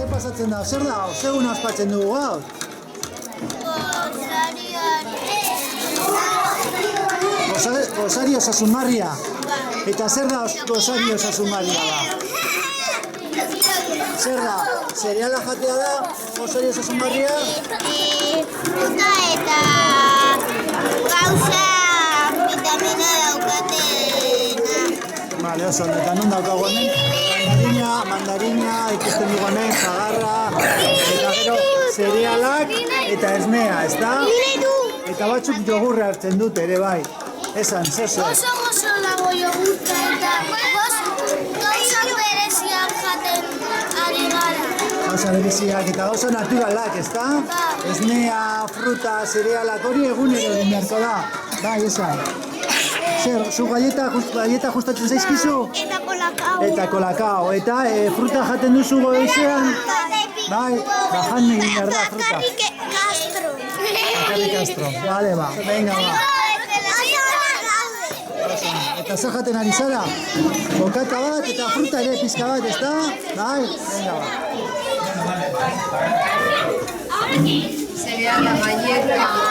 Zer pasatzen da, zer da, seguna ospatzen dugu gaur? Gosario osasunmarria. Eta zer da gosario osasunmarria da? Zer da, zereala jatea da gosario osasunmarria? Fruta eta gauza vitamina daukatena. Vale, oso, eta non daukagu hemen? Mandarina, ikusten dugu hemen, zagarra, eta gero zerealak eta esnea, ezta? Eta batzuk jogurra hartzen dute ere bai. Esan, zezo. Oso dago jogurta eta gauza bereziak jaten ari gara. Gauza bereziak eta gauza naturalak, ezta? Esnea, fruta, zerealak, hori egunero egin beharko da. Bai, esan. Zer, zu galleta gustatzen zaizkizu? Eta kolakao. Eta kolakao. Eta fruta jaten duzu goizean? Bai, bajan egin behar da fruta. Castro. Bakarrik Castro. Vale, ba. Venga, ba. Eta zer jaten ari zara? Bokata bat eta fruta ere pizka bat, ezta? Bai, venga, ba. Cereal, la galleta.